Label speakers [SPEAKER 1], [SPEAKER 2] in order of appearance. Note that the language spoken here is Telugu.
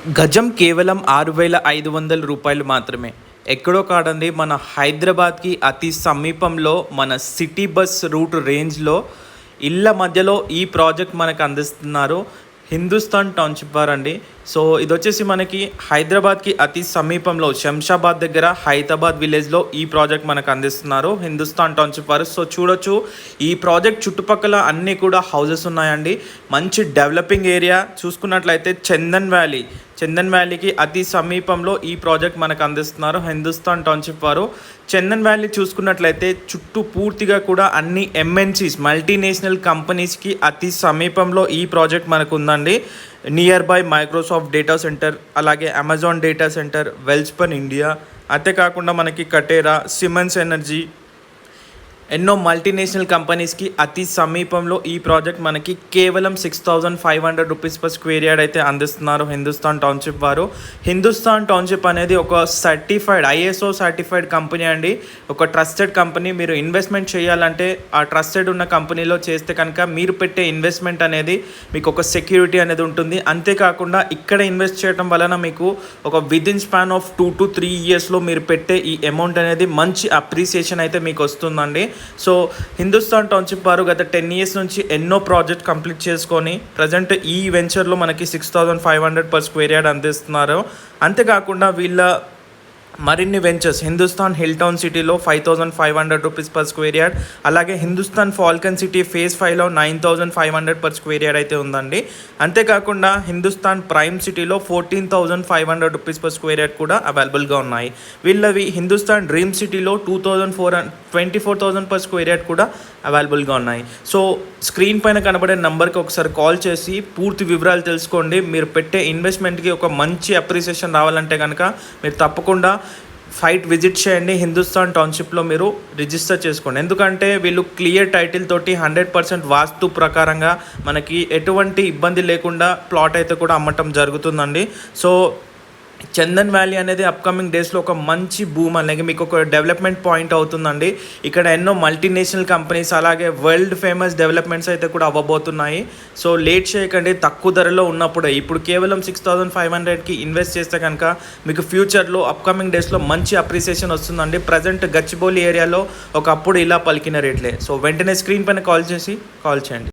[SPEAKER 1] గజం కేవలం 6,500 రూపాయలు మాత్రమే. ఎక్కడో కాదండి, మన హైదరాబాద్‌కి అతి సమీపంలో మన సిటీ బస్ రూట్ రేంజ్‌లో ఇళ్ళ మధ్యలో ఈ ప్రాజెక్ట్ మనకు అందిస్తున్నారు. హిందుస్థాన్ టౌన్‌షిప్ వారండి. సో ఇదొచ్చేసి మనకి హైదరాబాద్‌కి అతి సమీపంలో శంషాబాద్ దగ్గర హైదరాబాద్ విలేజ్‌లో ఈ ప్రాజెక్ట్ మనకు అందిస్తున్నారు హిందుస్థాన్ టౌన్‌షిప్ వారు. సో చూడొచ్చు, ఈ ప్రాజెక్ట్ చుట్టుపక్కల అన్నీ కూడా హౌసెస్ ఉన్నాయండి. మంచి డెవలపింగ్ ఏరియా. చూసుకున్నట్లయితే చందన్ వ్యాలీకి అతి సమీపంలో ఈ ప్రాజెక్ట్ మనకు అందిస్తున్నారు హిందుస్థాన్ టౌన్‌షిప్ వారు. చందన్ వ్యాలీ చూసుకున్నట్లయితే చుట్టూ పూర్తిగా కూడా అన్ని ఎంఎన్సీస్ మల్టీనేషనల్ కంపెనీస్కి అతి సమీపంలో ఈ ప్రాజెక్ట్ మనకు ఉందండి. Near by Microsoft data centre, అలాగే Amazon data centre, Welspun India, అంతేకాకుండా మనకి కటేరా, సిమెన్స్ ఎనర్జీ, ఎన్నో మల్టీనేషనల్ కంపెనీస్కి అతి సమీపంలో ఈ ప్రాజెక్ట్ మనకి కేవలం 6,500 రూపీస్ పర్ స్క్వేర్ యార్డ్ అయితే అందిస్తున్నారు హిందుస్థాన్ టౌన్షిప్ వారు. హిందుస్థాన్ టౌన్షిప్ అనేది ఒక సర్టిఫైడ్ ఐఎస్ఓ సర్టిఫైడ్ కంపెనీ అండి. ఒక ట్రస్టెడ్ కంపెనీ. మీరు ఇన్వెస్ట్మెంట్ చేయాలంటే ఆ ట్రస్టెడ్ ఉన్న కంపెనీలో చేస్తే కనుక మీరు పెట్టే ఇన్వెస్ట్మెంట్ అనేది మీకు ఒక సెక్యూరిటీ అనేది ఉంటుంది. అంతేకాకుండా ఇక్కడ ఇన్వెస్ట్ చేయడం వలన మీకు ఒక విదిన్ స్పాన్ ఆఫ్ 2 to 3 ఇయర్స్లో మీరు పెట్టే ఈ అమౌంట్ అనేది మంచి అప్రిసియేషన్ అయితే మీకు వస్తుందండి. సో హిందుస్థాన్ టౌన్షిప్ వారు గత 10 ఇయర్స్ నుంచి ఎన్నో ప్రాజెక్ట్ కంప్లీట్ చేసుకొని ప్రజెంట్ ఈ వెంచర్లో మనకి 6,500 పర్ స్క్వేర్ యార్డ్ అందిస్తున్నారు. అంతేకాకుండా వీళ్ళ మరిన్ని వెంచర్స్ హిందుస్థాన్ హిల్ టౌన్ సిటీలో 5,500 రూపీస్ పర్ స్క్వేర్ యార్డ్, అలాగే హిందుస్థాన్ ఫాల్కన్ సిటీ ఫేజ్ 5లో 9,500 పర్ స్క్వేర్ యార్డ్ అయితే ఉందండి. అంతేకాకుండా హిందుస్థాన్ ప్రైమ్ సిటీలో 14,500 రూపీస్ పర్ స్క్వేర్ యార్డ్ కూడా అవైలబుల్గా ఉన్నాయి. వీళ్ళవి హిందుస్థాన్ డ్రీమ్ సిటీలో 24,000 పర్ స్క్వేర్ యార్డ్ కూడా అవైలబుల్గా ఉన్నాయి. సో స్క్రీన్ పైన కనబడే నెంబర్కి ఒకసారి కాల్ చేసి పూర్తి వివరాలు తెలుసుకోండి. మీరు పెట్టే ఇన్వెస్ట్మెంట్కి ఒక మంచి అప్రిసియేషన్ రావాలంటే కనుక మీరు తప్పకుండా విజిట్ చేయండి. హిందుస్థాన్ టౌన్షిప్లో మీరు రిజిస్టర్ చేసుకోండి. ఎందుకంటే వీళ్ళు క్లియర్ టైటిల్ తోటి 100% వాస్తు ప్రకారంగా మనకి ఎటువంటి ఇబ్బంది లేకుండా ప్లాట్ అయితే కూడా అమ్మటం జరుగుతుందండి. సో చందన్ వ్యాలీ అనేది అప్కమింగ్ డేస్లో ఒక మంచి భూమ్ అలాగే మీకు ఒక డెవలప్మెంట్ పాయింట్ అవుతుందండి. ఇక్కడ ఎన్నో మల్టీనేషనల్ కంపెనీస్ అలాగే వరల్డ్ ఫేమస్ డెవలప్మెంట్స్ అయితే కూడా అవ్వబోతున్నాయి. సో లేట్ చేయకండి, తక్కువ ధరలో ఉన్నప్పుడే. ఇప్పుడు కేవలం 6,500కి ఇన్వెస్ట్ చేస్తే కనుక మీకు ఫ్యూచర్లో అప్కమింగ్ డేస్లో మంచి అప్రిసియేషన్ వస్తుందండి. ప్రజెంట్ గచ్చిబౌలి ఏరియాలో ఒకప్పుడు ఇలా పలికిన రేట్లే. సో వెంటనే స్క్రీన్ పైన కాల్ చేయండి.